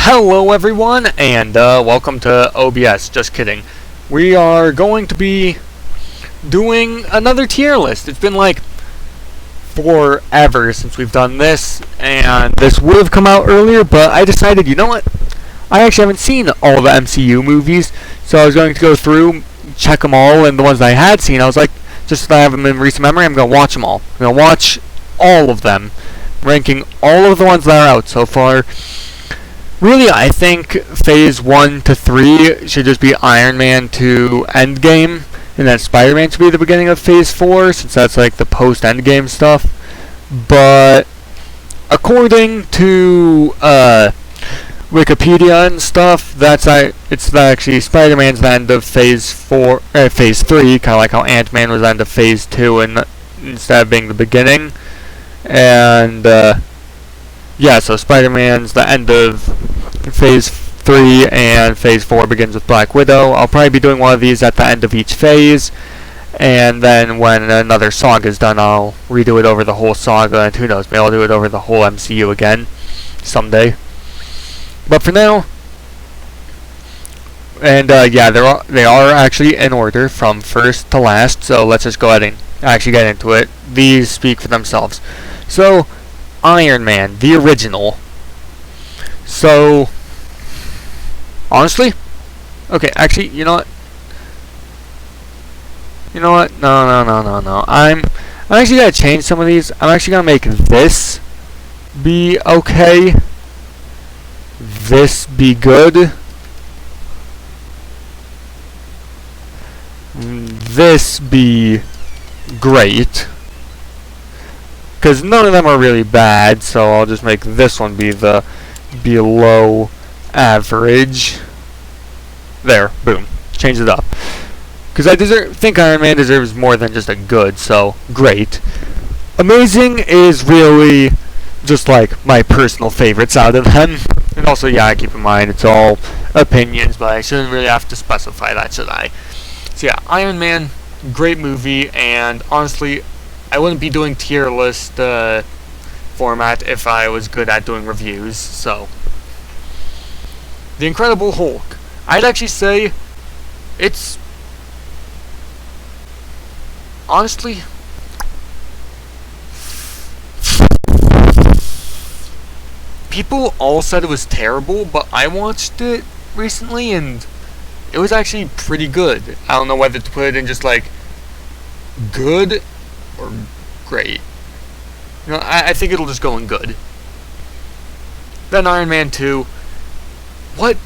Hello everyone, and welcome to OBS. Just kidding. We are going to be doing another tier list. It's been like forever since we've done this, and this would have come out earlier, but I decided, you know what? I actually haven't seen all the MCU movies, so I was going to go through, check them all, and the ones that I had seen, I was like, just so that I have them in recent memory, I'm going to watch them all. I'm going to watch all of them, ranking all of the ones that are out so far. Really, I think Phase 1 to 3 should just be Iron Man to Endgame, and then Spider-Man should be the beginning of Phase 4, since that's like the post-Endgame stuff. But according to Wikipedia and stuff, it's actually Spider-Man's the end of Phase 3, kind of like how Ant-Man was the end of Phase 2, and instead of being the beginning. And yeah, so Spider-Man's the end of Phase 3, and Phase 4 begins with Black Widow. I'll probably be doing one of these at the end of each phase, and then when another saga is done, I'll redo it over the whole saga, and who knows, maybe I'll do it over the whole MCU again someday. But for now, and yeah, they are actually in order from first to last, so let's just go ahead and actually get into it. These speak for themselves. So, Iron Man, the original. So, honestly, okay, actually, you know what? No. I'm actually gonna change some of these. I'm actually gonna make this be okay. This be good. This be great. Because none of them are really bad, so I'll just make this one be the below average. There, boom. Change it up. Because I think Iron Man deserves more than just a good, so great. Amazing is really just like my personal favorites out of them. And also, yeah, keep in mind it's all opinions, but I shouldn't really have to specify that, should I? So yeah, Iron Man, great movie, and honestly, I wouldn't be doing tier list format if I was good at doing reviews, so. The Incredible Hulk. I'd actually say it's honestly people all said it was terrible, but I watched it recently and it was actually pretty good. I don't know whether to put it in just like good or great. You know, I think it'll just go in good. Then Iron Man 2. What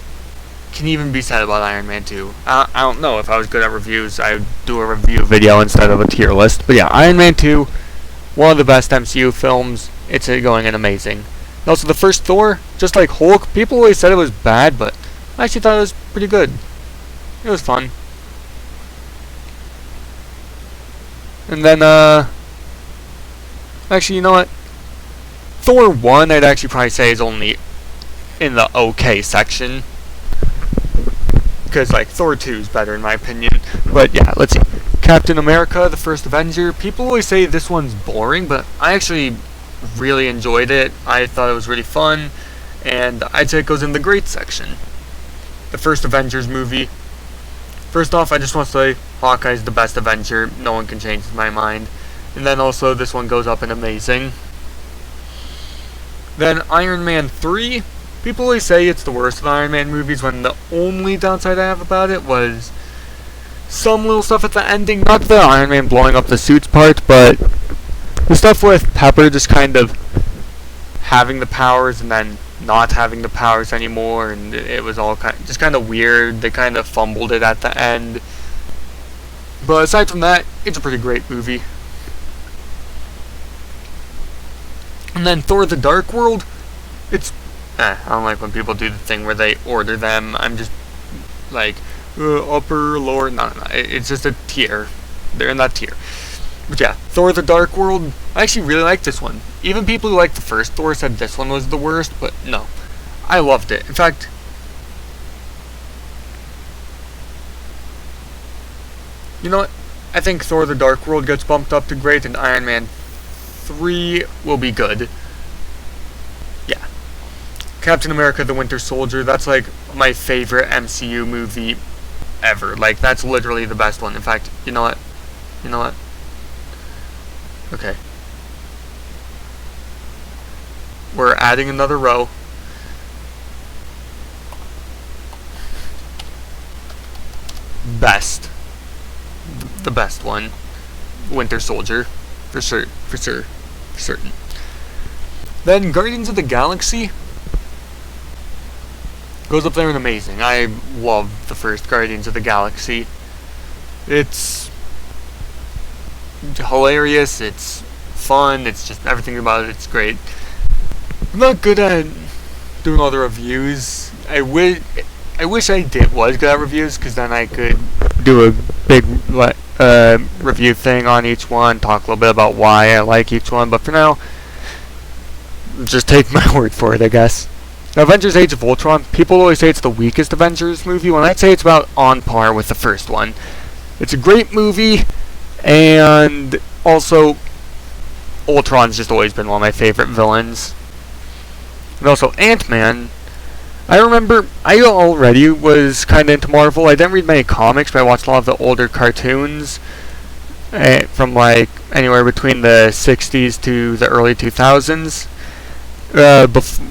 can even be said about Iron Man 2? I don't know. If I was good at reviews, I would do a review video instead of a tier list. But yeah, Iron Man 2, one of the best MCU films. It's going in amazing. And also the first Thor, just like Hulk, people always said it was bad, but I actually thought it was pretty good. It was fun. And then, actually, you know what? Thor 1, I'd actually probably say is only in the okay section. Because, like, Thor 2 is better in my opinion. But, yeah, let's see. Captain America, the First Avenger. People always say this one's boring, but I actually really enjoyed it. I thought it was really fun. And I'd say it goes in the great section. The first Avengers movie. First off, I just want to say Hawkeye's the best Avenger. No one can change my mind. And then also, this one goes up in amazing. Then Iron Man 3. People always say it's the worst of the Iron Man movies when the only downside I have about it was some little stuff at the ending. Not the Iron Man blowing up the suits part, but the stuff with Pepper just kind of having the powers and then not having the powers anymore, and it was all just kind of weird. They kind of fumbled it at the end. But aside from that, it's a pretty great movie. And then Thor the Dark World, it's I don't like when people do the thing where they order them. I'm just like upper, lower, no, it's just a tier. They're in that tier. But yeah, Thor the Dark World, I actually really like this one. Even people who liked the first Thor said this one was the worst, but no. I loved it. In fact, you know what? I think Thor the Dark World gets bumped up to great, and Iron Man 3 will be good. Yeah. Captain America the Winter Soldier, that's like my favorite MCU movie ever. Like, that's literally the best one. In fact, you know what? You know what? Okay. We're adding another row. Best. The best one. Winter Soldier. For sure. For sure. For certain. Then Guardians of the Galaxy goes up there and amazing. I love the first Guardians of the Galaxy. It's hilarious, it's fun, it's just everything about it, it's great. I'm not good at doing all the reviews. I wish I was good at reviews, because then I could do a big review thing on each one, talk a little bit about why I like each one, but for now, just take my word for it, I guess. Avengers Age of Ultron, people always say it's the weakest Avengers movie, when I'd say it's about on par with the first one. It's a great movie, and also, Ultron's just always been one of my favorite villains. And also, Ant-Man, I remember, I already was kind of into Marvel. I didn't read many comics, but I watched a lot of the older cartoons, from like, anywhere between the 60s to the early 2000s.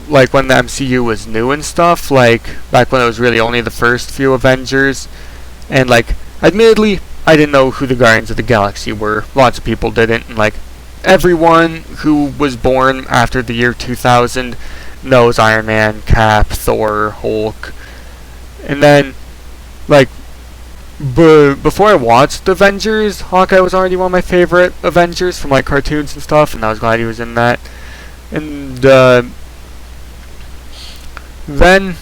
Like when the MCU was new and stuff, like back when it was really only the first few Avengers, and like admittedly I didn't know who the Guardians of the Galaxy were. Lots of people didn't, and like everyone who was born after the year 2000 knows Iron Man, Cap, Thor, Hulk. And then like before I watched Avengers, Hawkeye was already one of my favorite Avengers from like cartoons and stuff, and I was glad he was in that. And then,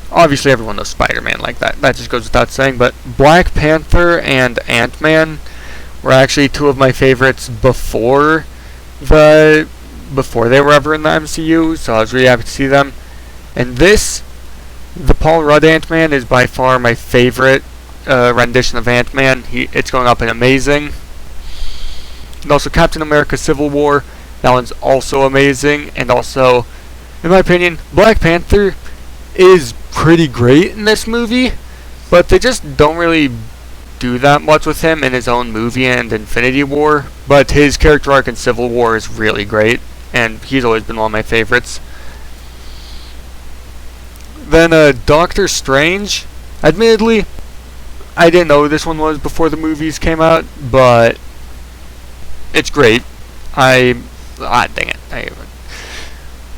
obviously everyone knows Spider-Man, like that just goes without saying, but Black Panther and Ant-Man were actually two of my favorites before they were ever in the MCU, so I was really happy to see them. And the Paul Rudd Ant-Man is by far my favorite rendition of Ant-Man. It's going up in amazing. And also Captain America Civil War, that one's also amazing, and also, in my opinion, Black Panther is pretty great in this movie, but they just don't really do that much with him in his own movie and Infinity War, but his character arc in Civil War is really great, and he's always been one of my favorites. Then Doctor Strange, admittedly, I didn't know who this one was before the movies came out, but it's great. Dang it.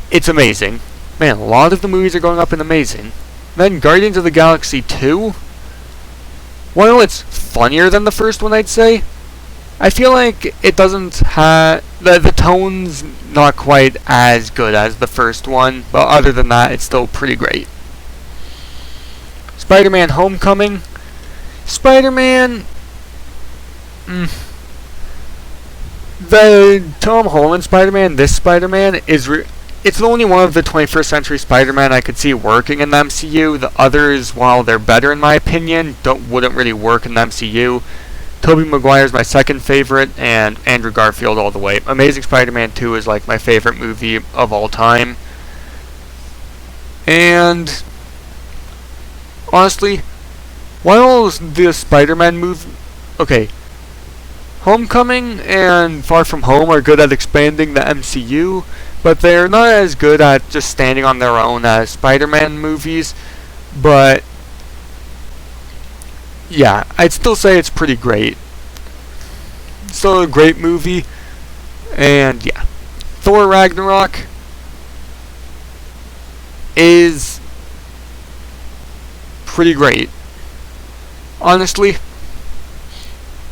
It's amazing. Man, a lot of the movies are going up in amazing. Then Guardians of the Galaxy 2. While it's funnier than the first one, I'd say, I feel like it doesn't have... The tone's not quite as good as the first one, but other than that, it's still pretty great. Spider-Man Homecoming. Spider-Man... The Tom Holland Spider-Man, this Spider-Man, it's the only one of the 21st century Spider-Man I could see working in the MCU. The others, while they're better in my opinion, wouldn't really work in the MCU. Tobey Maguire's my second favorite, and Andrew Garfield all the way. Amazing Spider-Man 2 is like my favorite movie of all time. And honestly, while the Spider-Man movie... Okay, Homecoming and Far From Home are good at expanding the MCU, but they're not as good at just standing on their own as Spider-Man movies. But yeah, I'd still say it's pretty great. Still a great movie. And yeah, Thor Ragnarok is pretty great. Honestly,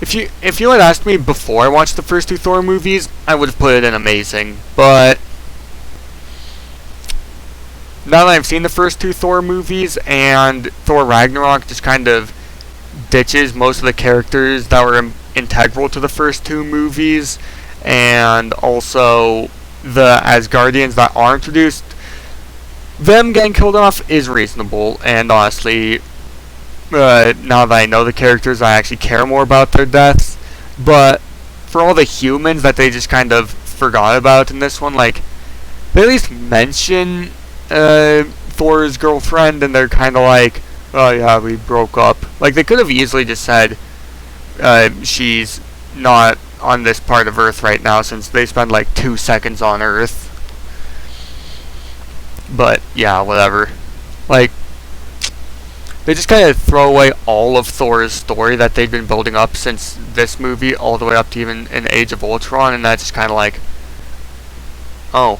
if you had asked me before I watched the first two Thor movies, I would have put it in amazing. But now that I've seen the first two Thor movies, and Thor Ragnarok just kind of ditches most of the characters that were integral to the first two movies, and also the Asgardians that are introduced, them getting killed off is reasonable. And honestly, now that I know the characters, I actually care more about their deaths. But for all the humans that they just kind of forgot about in this one, like, they at least mention Thor's girlfriend, and they're kind of like, oh yeah, we broke up. Like, they could have easily just said, she's not on this part of Earth right now, since they spend like 2 seconds on Earth. But yeah, whatever. Like, they just kind of throw away all of Thor's story that they've been building up since this movie, all the way up to even in Age of Ultron, and that's just kind of like, oh,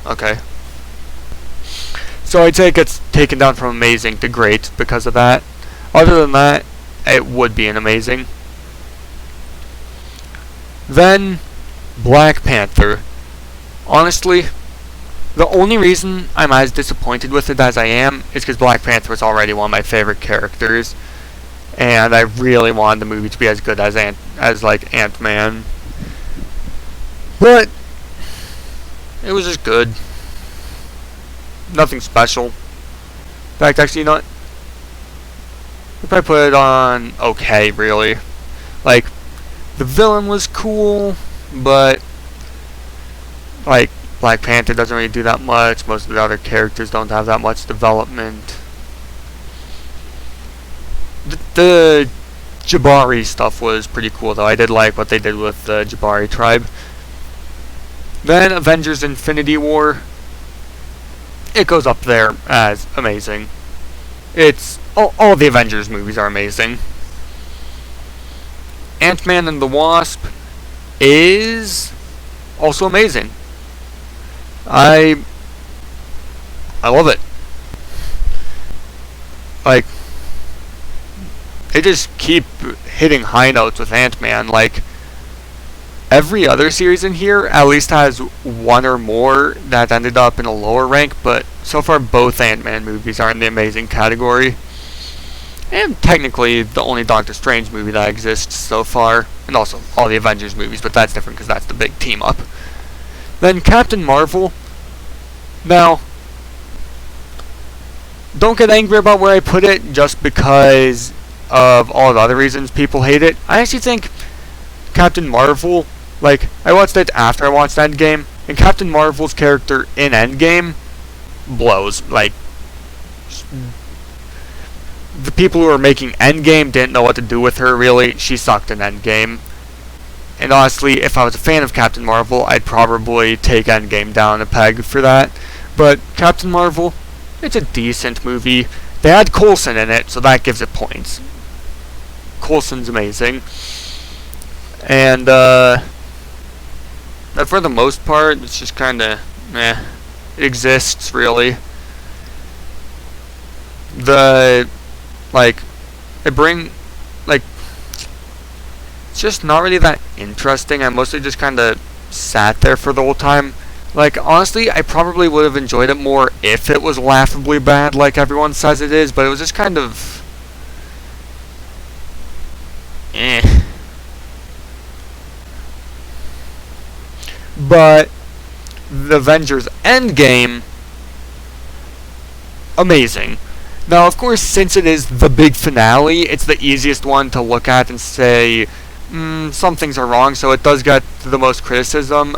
okay. So I'd say it gets taken down from amazing to great because of that. Other than that, it would be an amazing. Then, Black Panther. Honestly, the only reason I'm as disappointed with it as I am is because Black Panther was already one of my favorite characters, and I really wanted the movie to be as good as Ant-Man. But it was just good. Nothing special. In fact, actually, you know what? If I put it on okay, really. Like, the villain was cool, but like, Black Panther doesn't really do that much. Most of the other characters don't have that much development. The Jabari stuff was pretty cool, though. I did like what they did with the Jabari tribe. Then Avengers Infinity War. It goes up there as amazing. It's all the Avengers movies are amazing. Ant-Man and the Wasp is also amazing. I love it. Like, they just keep hitting high notes with Ant-Man. Like, every other series in here at least has one or more that ended up in a lower rank, but so far both Ant-Man movies are in the amazing category. And technically the only Doctor Strange movie that exists so far, and also all the Avengers movies, but that's different because that's the big team up. Then Captain Marvel. Now, don't get angry about where I put it just because of all the other reasons people hate it. I actually think Captain Marvel, like, I watched it after I watched Endgame, and Captain Marvel's character in Endgame blows. Like, the people who were making Endgame didn't know what to do with her, really. She sucked in Endgame. And honestly, if I was a fan of Captain Marvel, I'd probably take Endgame down a peg for that. But Captain Marvel, it's a decent movie. They had Coulson in it, so that gives it points. Coulson's amazing. And, for the most part, it's just kinda, meh. It exists, really. It's just not really that interesting. I mostly just kinda sat there for the whole time. Like, honestly, I probably would have enjoyed it more if it was laughably bad like everyone says it is, but it was just kind of But the Avengers Endgame, amazing. Now, of course, since it is the big finale, it's the easiest one to look at and say, some things are wrong, so it does get the most criticism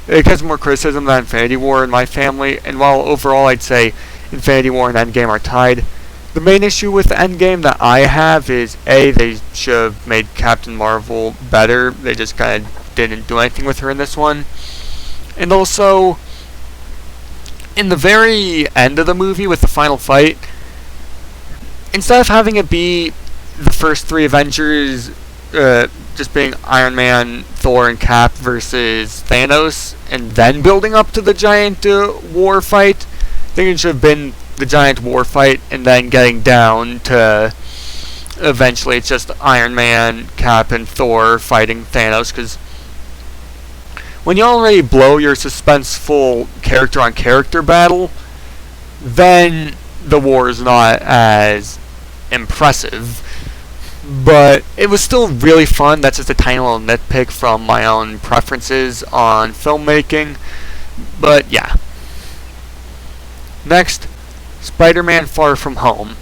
it gets more criticism than Infinity War in my family, and while overall I'd say Infinity War and Endgame are tied, the main issue with Endgame that I have is, A, they should have made Captain Marvel better. They just kind of didn't do anything with her in this one. And also, in the very end of the movie with the final fight, instead of having it be the first three Avengers just being Iron Man, Thor, and Cap versus Thanos, and then building up to the giant war fight, I think it should have been the giant war fight, and then getting down to eventually it's just Iron Man, Cap, and Thor fighting Thanos, because when you already blow your suspenseful character-on-character battle, then the war is not as impressive. But it was still really fun. That's just a tiny little nitpick from my own preferences on filmmaking. But yeah. Next, Spider-Man Far From Home.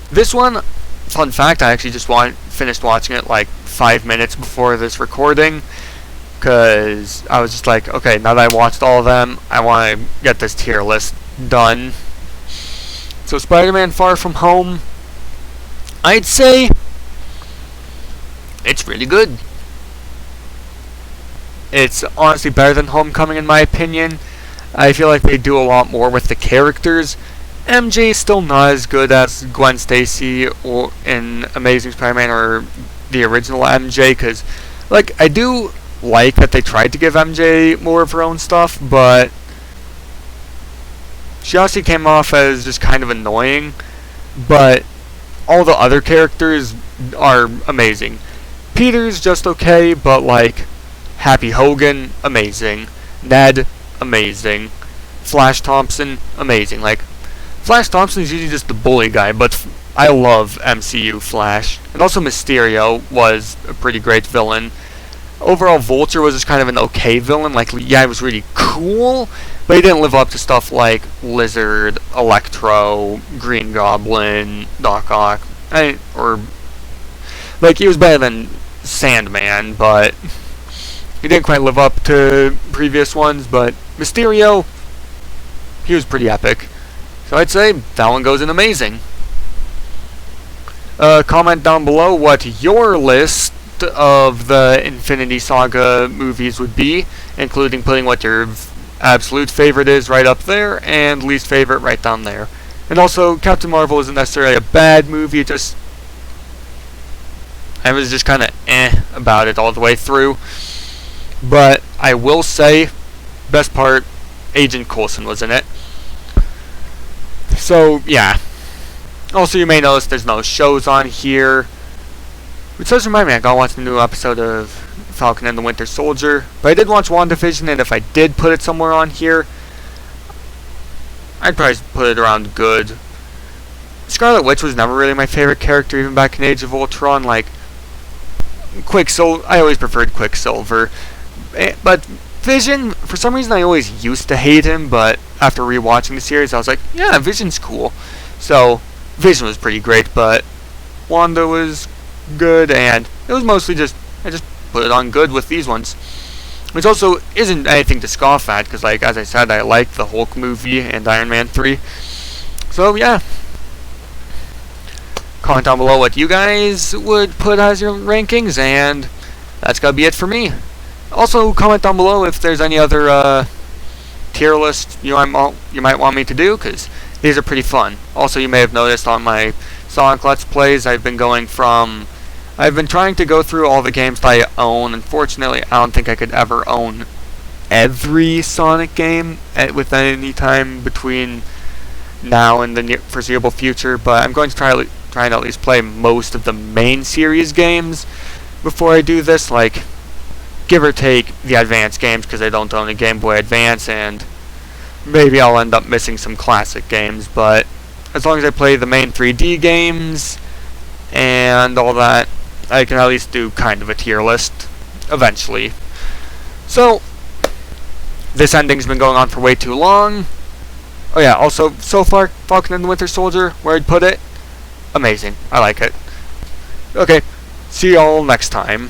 This one, fun fact, I actually just finished watching it like 5 minutes before this recording. because I was just like, okay, now that I watched all of them, I want to get this tier list done. So Spider-Man Far From Home, I'd say it's really good. It's honestly better than Homecoming in my opinion. I feel like they do a lot more with the characters. MJ is still not as good as Gwen Stacy or in Amazing Spider-Man or the original MJ, because like I do like that they tried to give MJ more of her own stuff, but she honestly came off as just kind of annoying. But all the other characters are amazing. Peter's just okay, but like Happy Hogan, amazing. Ned, amazing. Flash Thompson, amazing. Like Flash Thompson is usually just the bully guy, but I love MCU Flash. And also Mysterio was a pretty great villain. Overall, Vulture was just kind of an okay villain. Like, yeah, he was really cool, but he didn't live up to stuff like Lizard, Electro, Green Goblin, Doc Ock, or like he was better than Sandman, but he didn't quite live up to previous ones. But Mysterio, he was pretty epic. So I'd say that one goes in amazing. Comment down below what your list of the Infinity Saga movies would be, including putting what your absolute favorite is right up there, and least favorite right down there. And also, Captain Marvel isn't necessarily a bad movie, I was just kind of about it all the way through. But I will say, best part, Agent Coulson was in it. So, yeah. Also, you may notice there's no shows on here. Which does remind me, I gotta watch the new episode of Falcon and the Winter Soldier. But I did watch WandaVision, and if I did put it somewhere on here, I'd probably put it around good. Scarlet Witch was never really my favorite character, even back in Age of Ultron. Like, Quicksilver, I always preferred Quicksilver. But Vision, for some reason I always used to hate him, but after rewatching the series I was like, yeah, Vision's cool. So, Vision was pretty great, but Wanda was good, and it was mostly just, I just put it on good with these ones. Which also isn't anything to scoff at, because like, as I said, I liked the Hulk movie and Iron Man 3. So, yeah. Comment down below what you guys would put as your rankings, and that's gonna be it for me. Also, comment down below if there's any other tier list you might want me to do, because these are pretty fun. Also, you may have noticed on my Sonic Let's Plays, I've been trying to go through all the games that I own. Unfortunately, I don't think I could ever own every Sonic game with any time between now and the foreseeable future, but I'm going to try and at least play most of the main series games before I do this, like give or take the advanced games, because I don't own a Game Boy Advance, and maybe I'll end up missing some classic games. But as long as I play the main 3D games and all that, I can at least do kind of a tier list eventually. So this ending's been going on for way too long. Oh yeah, also, so far, Falcon and the Winter Soldier, where I'd put it, amazing. I like it. Okay, see y'all next time.